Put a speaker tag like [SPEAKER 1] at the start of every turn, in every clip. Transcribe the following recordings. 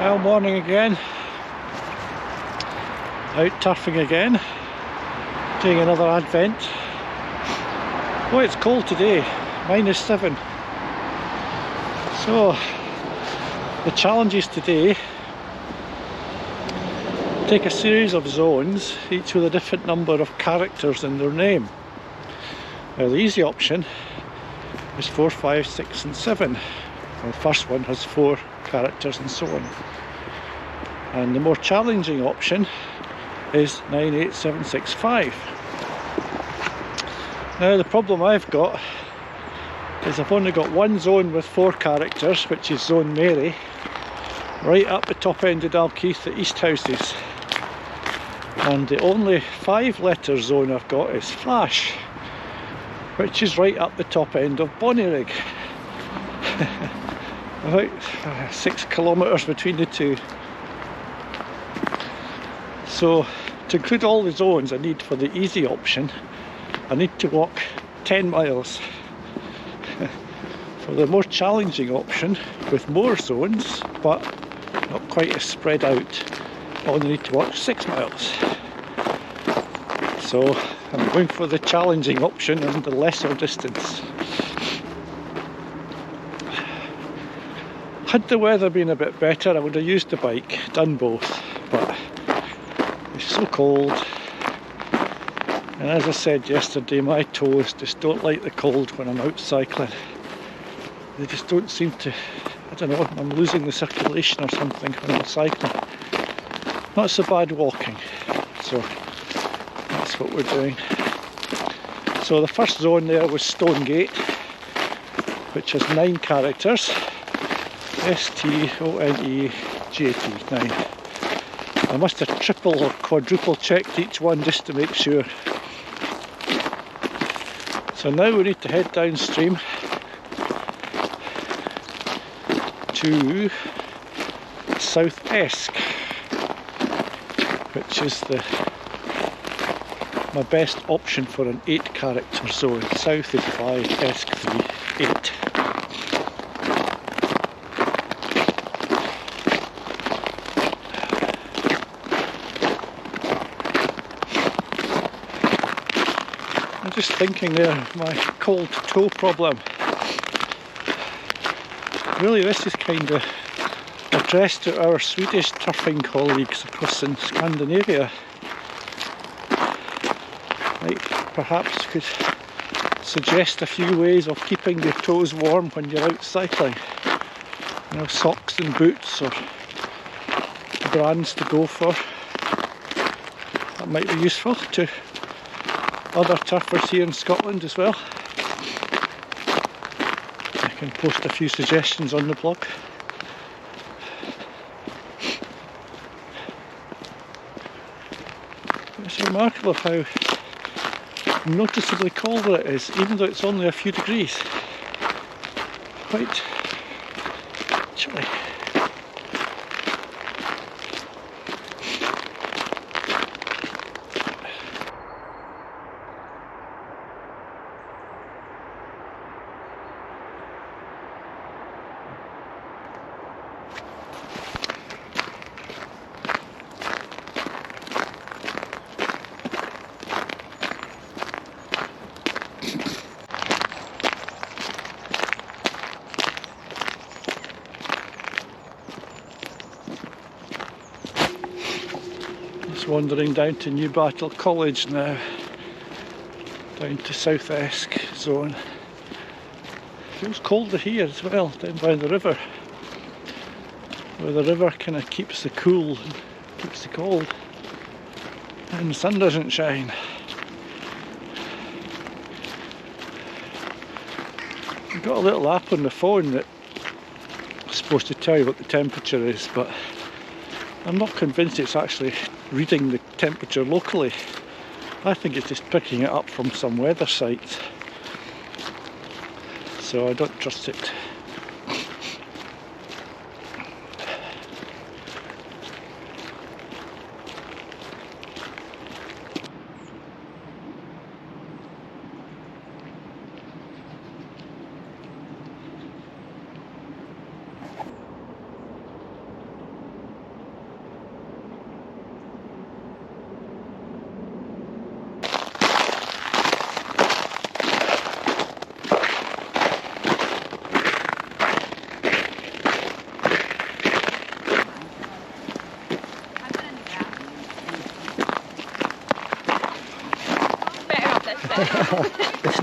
[SPEAKER 1] Well, morning again. Out turfing again, doing another advent. Oh, it's cold today, -7. So, the challenges today: take a series of zones, each with a different number of characters in their name. Now, the easy option is 4, 5, 6 and 7. The first one has 4 characters and so on. And the more challenging option is 9, 8, 7, 6, 5. Now, the problem I've got is I've only got one zone with 4 characters, which is Zone Mary, right up the top end of Dalkeith at Easthouses. And the only 5-letter zone I've got is Flash, which is right up the top end of Bonnyrigg. About 6 kilometres between the two. So, to include all the zones I need for the easy option, I need to walk 10 miles. For the more challenging option, with more zones, but not quite as spread out, I only need to walk 6 miles. So, I'm going for the challenging option and the lesser distance. Had the weather been a bit better, I would have used the bike, done both, but it's so cold. And as I said yesterday, my toes just don't like the cold when I'm out cycling. They just don't seem to, I don't know, I'm losing the circulation or something when I'm cycling. Not so bad walking, so that's what we're doing. So the first zone there was Stonegate, which has 9 characters. STONEGAT, 9. I must have triple or quadruple checked each one just to make sure. So now we need to head downstream to South Esk, which is my best option for an 8-character zone. South is 5, Esk 3, 8. I'm just thinking there, my cold toe problem. Really, this is kind of addressed to our Swedish turfing colleagues across in Scandinavia. Like, perhaps could suggest a few ways of keeping your toes warm when you're out cycling. You know, socks and boots, or brands to go for. That might be useful to other turfers here in Scotland as well. I can post a few suggestions on the blog. It's remarkable how noticeably colder it is, even though it's only a few degrees. Quite chilly. Wandering down to Newbattle College now, down to South Esk zone. Feels colder here as well, down by the river, where the river kind of keeps the cool and keeps the cold, and the sun doesn't shine. I've got a little app on the phone that's supposed to tell you what the temperature is, but I'm not convinced it's actually reading the temperature locally. I think it's just picking it up from some weather site, so I don't trust it.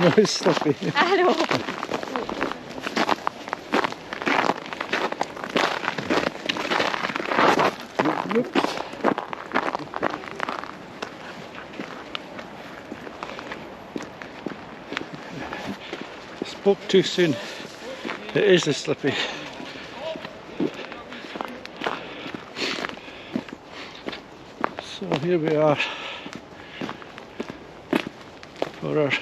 [SPEAKER 1] snow is slippy.
[SPEAKER 2] I know.
[SPEAKER 1] Whoops. Spoke too soon. It is a slippy. So here we are for our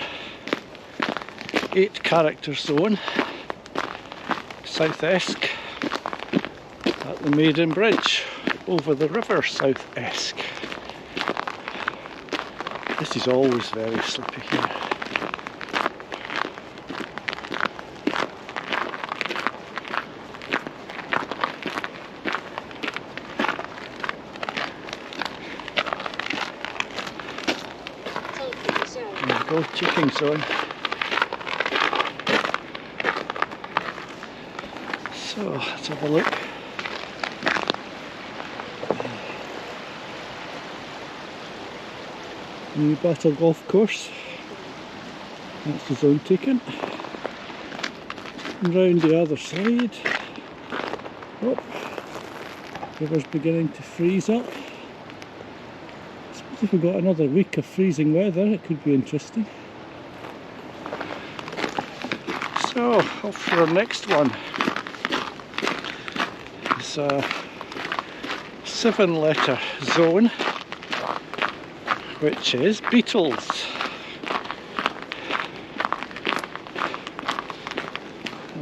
[SPEAKER 1] 8 character zone, South Esk, at the Maiden Bridge over the river South Esk. This is always very slippy here. There we go, chicken zone. So let's have a look. New Battle Golf Course. That's the zone taken. And round the other side. Oh, river's beginning to freeze up. I suppose if we've got another week of freezing weather, it could be interesting. So, off for our next one. It's a 7-letter zone, which is beetles.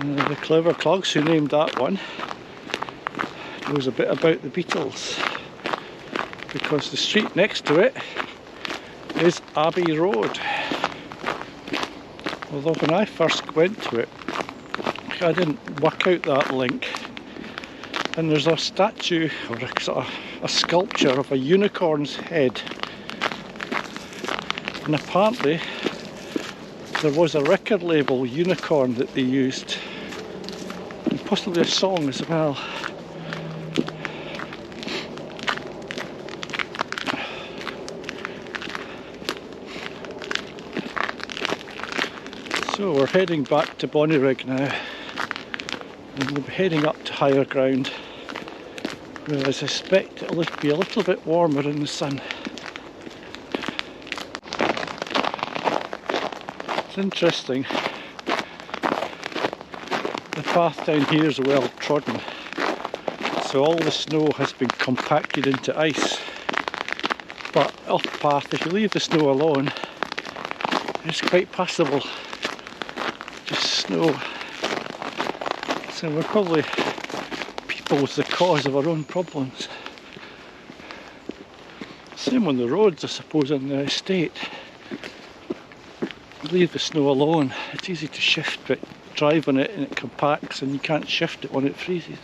[SPEAKER 1] The clever clogs who named that one knows a bit about the beetles, because the street next to it is Abbey Road. Although when I first went to it, I didn't work out that link. And there's a statue, or a sort of a sculpture of a unicorn's head. And apparently there was a record label, Unicorn, that they used, and possibly a song as well. So we're heading back to Bonnyrigg now, and we'll be heading up to higher ground, where I suspect it'll be a little bit warmer in the sun. It's interesting, the path down here is well trodden, so all the snow has been compacted into ice, but off path, if you leave the snow alone, it's quite passable, just snow. So we're probably people's the cause of our own problems. Same on the roads, I suppose, on the estate. Leave the snow alone, it's easy to shift, but drive on it and it compacts and you can't shift it when it freezes.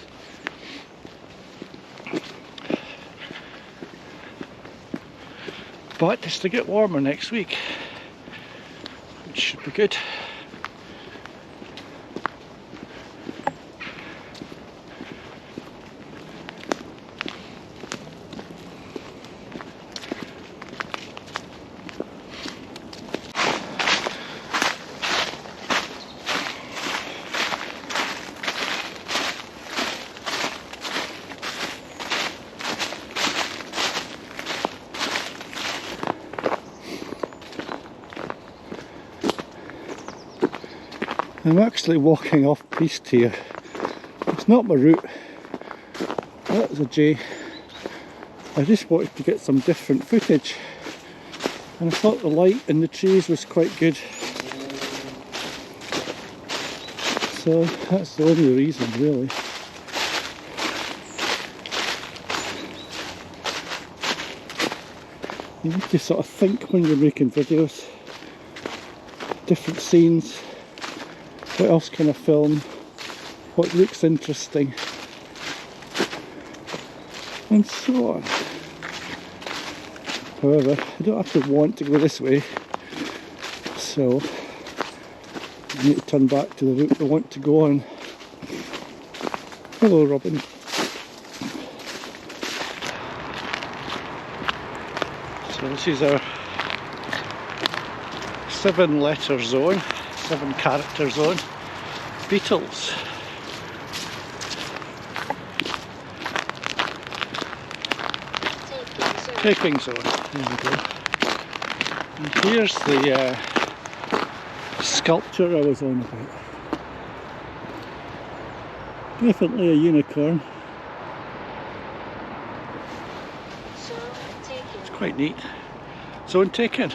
[SPEAKER 1] But it's to get warmer next week, which should be good. I'm actually walking off piste here. It's not my route. That was a J. I just wanted to get some different footage, and I thought the light in the trees was quite good. So that's the only reason, really. You need to sort of think when you're making videos. Different scenes. What else can I film? What looks interesting? And so on. However, I don't have to want to go this way, so I need to turn back to the route I want to go on. Hello, Robin. So this is our 7-letter zone, 7-character zone, beetles. Taping zone, there we go. And here's the sculpture I was on about. Definitely a unicorn. It's quite neat. Zone taken.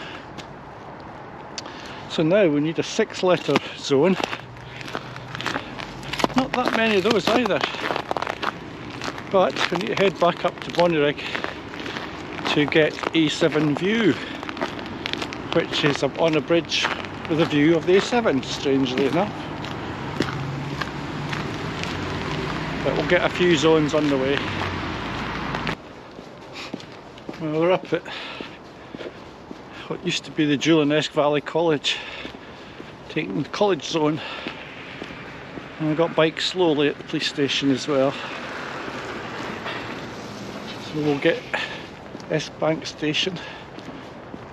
[SPEAKER 1] So now we need a 6-letter zone. Not that many of those either. But we need to head back up to Bonnyrigg to get A7 view, which is up on a bridge with a view of the A7, strangely enough. But we'll get a few zones on the way. Well, we're up at what used to be the Julianesque Valley College, taking the college zone. And I got bikes slowly at the police station as well. So we'll get Bank Station.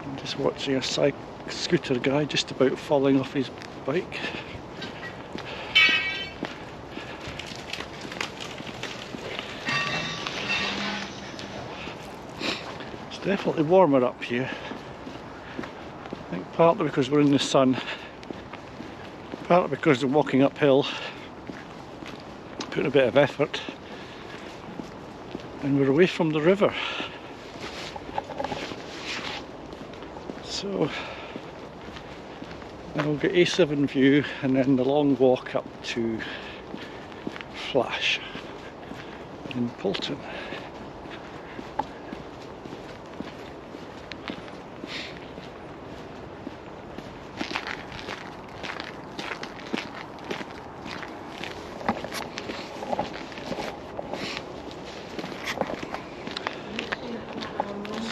[SPEAKER 1] I'm just watching a scooter guy just about falling off his bike. It's definitely warmer up here. I think partly because we're in the sun, partly because we're walking uphill, putting a bit of effort, and we're away from the river. So then we'll get A7 view and then the long walk up to Flash in Poulton.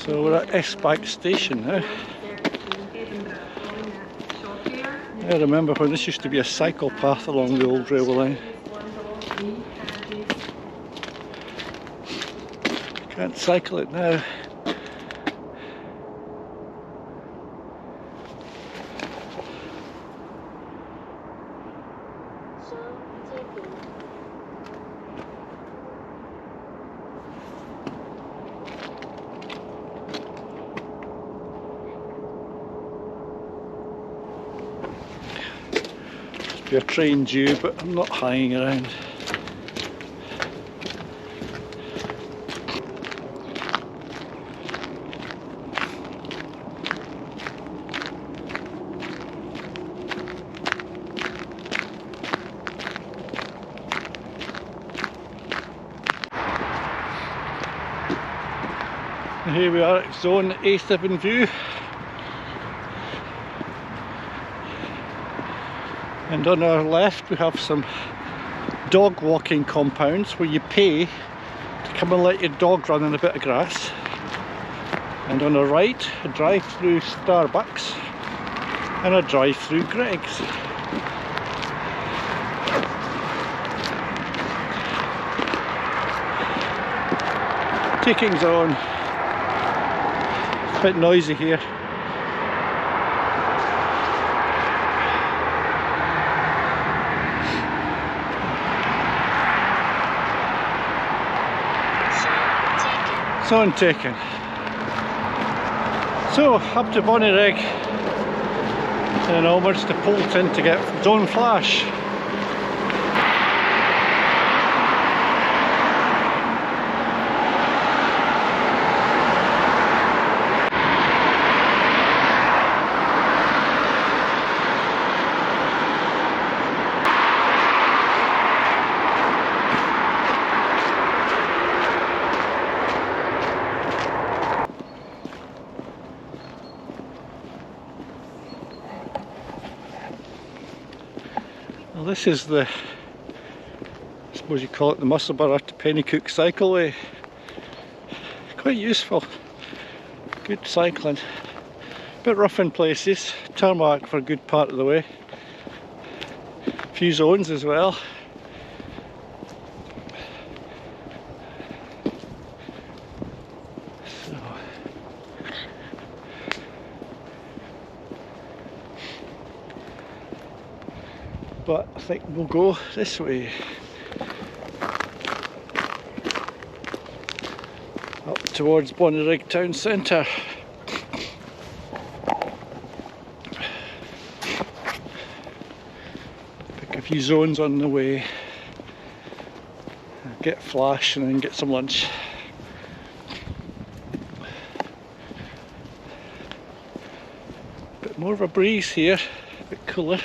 [SPEAKER 1] So we're at Bank Station now. I remember when this used to be a cycle path along the old railway line. Can't cycle it now. A train due, but I'm not hanging around. And here we are at zone A7 view. And on our left we have some dog walking compounds where you pay to come and let your dog run in a bit of grass. And on our right, a drive-through Starbucks and a drive-through Greggs. Taking zone. It's a bit noisy here. Zone taken. So up to Bonnyrigg and then onwards to Poulton to get zone Flash. Well, this is the, I suppose you call it the Musselburgh to Pennycook cycleway. Quite useful, good cycling. Bit rough in places, tarmac for a good part of the way. A few zones as well. but I think we'll go this way. Up towards Bonnyrigg town centre. Pick a few zones on the way. Get flash and then get some lunch. Bit more of a breeze here, a bit cooler.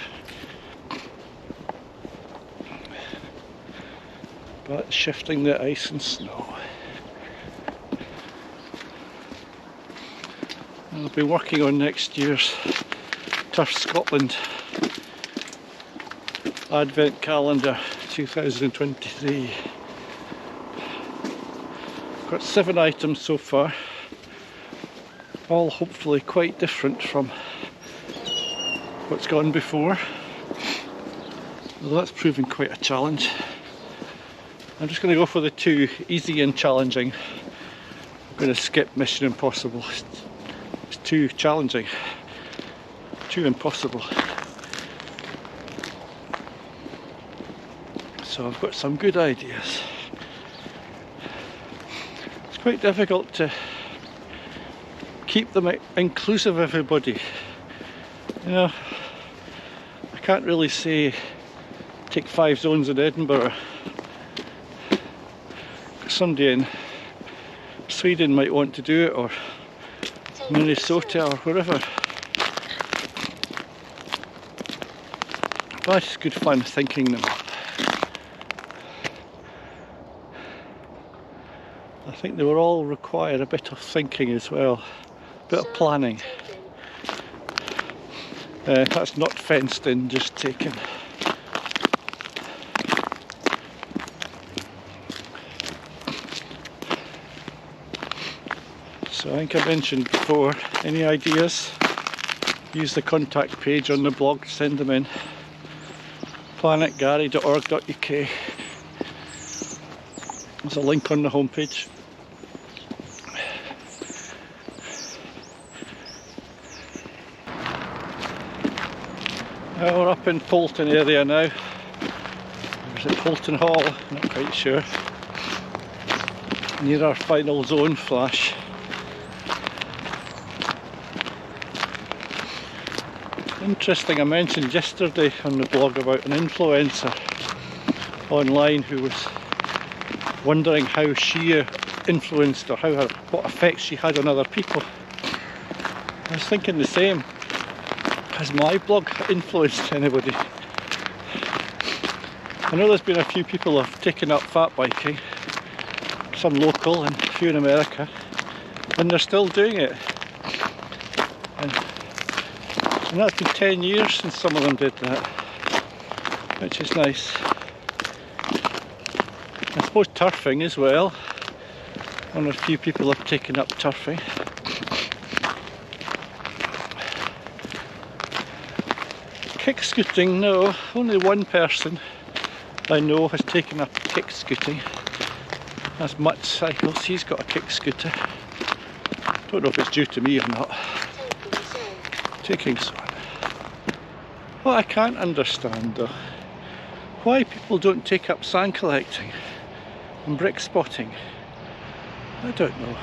[SPEAKER 1] But shifting the ice and snow. I'll be working on next year's Turf Scotland Advent Calendar 2023. Got 7 items so far, all hopefully quite different from what's gone before, although that's proving quite a challenge. I'm just going to go for the 2, easy and challenging. I'm going to skip Mission Impossible. It's too challenging, too impossible. So I've got some good ideas. It's quite difficult to keep them inclusive of everybody. You know, I can't really say take 5 zones in Edinburgh. Somebody in Sweden might want to do it, or Minnesota, or wherever. But it's good fun thinking them up. I think they will all require a bit of thinking as well, a bit of planning. That's not fenced in, just taken. So I think I mentioned before, any ideas, use the contact page on the blog, send them in. planetgary.org.uk. There's a link on the homepage. We're up in Polton area now. Or is it Polton Hall? Not quite sure. Near our final zone flash. Interesting, I mentioned yesterday on the blog about an influencer online who was wondering how she influenced, or what effects she had on other people. I was thinking the same. Has my blog influenced anybody? I know there's been a few people who have taken up fat biking, some local and a few in America, and they're still doing it. And that's been 10 years since some of them did that, which is nice. I suppose turfing as well. One or a few people have taken up turfing. Kick scooting, no. Only one person I know has taken up kick scooting. That's Mutt Cycles. He's got a kick scooter. Don't know if it's due to me or not. Taking some. What I can't understand though, why people don't take up sand collecting and brick spotting. I don't know.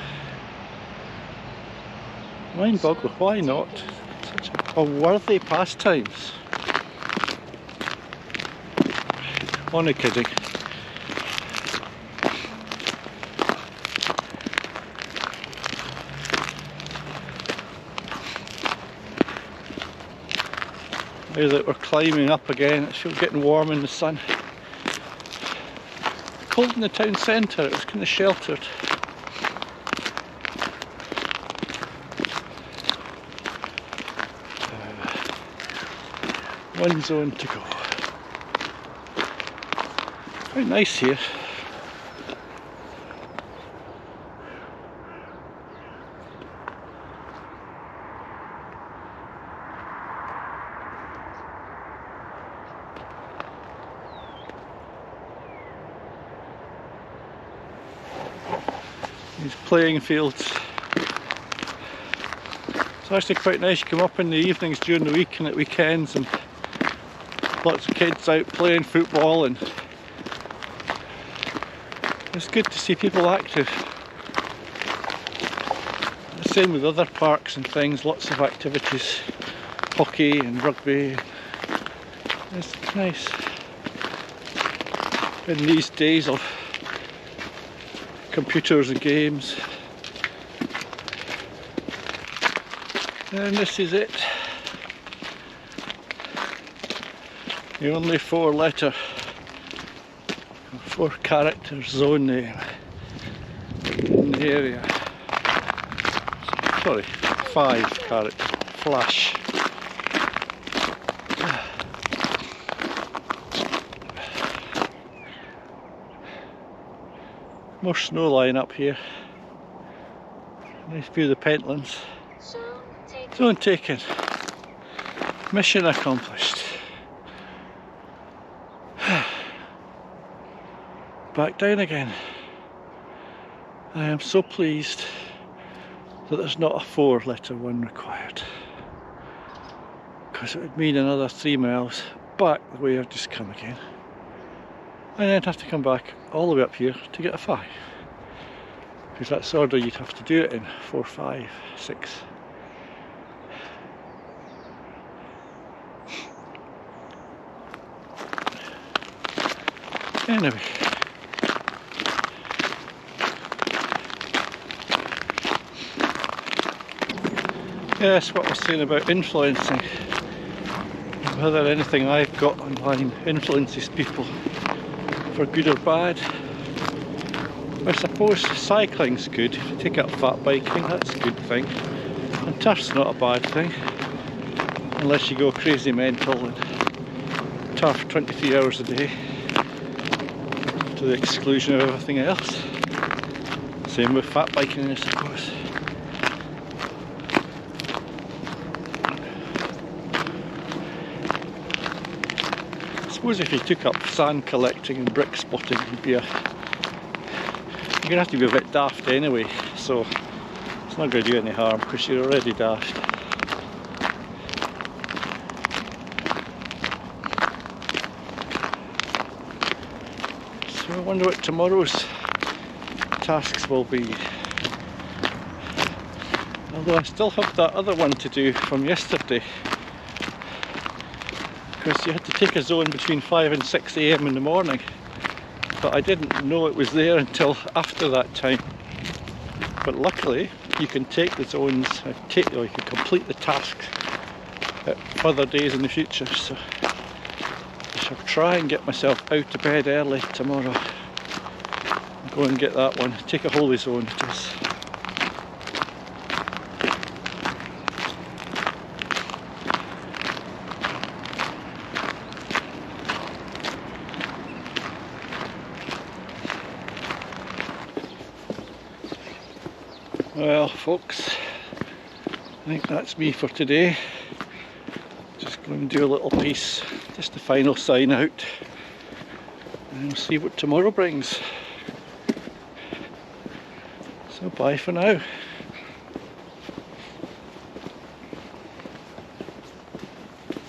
[SPEAKER 1] Mind boggle, why not? Such a worthy pastimes. Only kidding. Now that we're climbing up again, it's getting warm in the sun. Cold in the town centre, it was kind of sheltered. One zone to go. Quite nice here. These playing fields. It's actually quite nice. You come up in the evenings during the week and at weekends and Lots of kids out playing football, and it's good to see people active. The same with other parks and things, lots of activities, hockey and rugby. It's nice in these days of computers and games. And this is it. The only 4-letter, 4-character zone name in the area. Sorry, 5-character. Flash. More snow line up here. Nice view of the Pentlands. Zone taken. Mission accomplished. Back down again. I am so pleased that there's not a 4-letter one required, because it would mean another 3 miles back the way I've just come again, and then have to come back all the way up here to get a 5, because that's the order you'd have to do it in: 4, 5, 6. Anyway, yes, what I was saying about influencing, whether anything I've got online influences people for good or bad. I suppose cycling's good. If you take up fat biking, that's a good thing, and turf's not a bad thing, unless you go crazy mental and turf 23 hours a day to the exclusion of everything else. Same with fat biking, I suppose. I suppose if you took up sand collecting and brick spotting, you're gonna have to be a bit daft anyway, so it's not going to do any harm because you're already daft. So I wonder what tomorrow's tasks will be. Although I still have that other one to do from yesterday, because you had to take a zone between 5 and 6 AM in the morning, but I didn't know it was there until after that time. But luckily you can take the zones, you can complete the tasks at further days in the future, so I shall try and get myself out to bed early tomorrow. Go and get that one. Take a holy zone it is. Well folks, I think that's me for today. Just going to do a little piece, just the final sign out, and we'll see what tomorrow brings. So bye for now.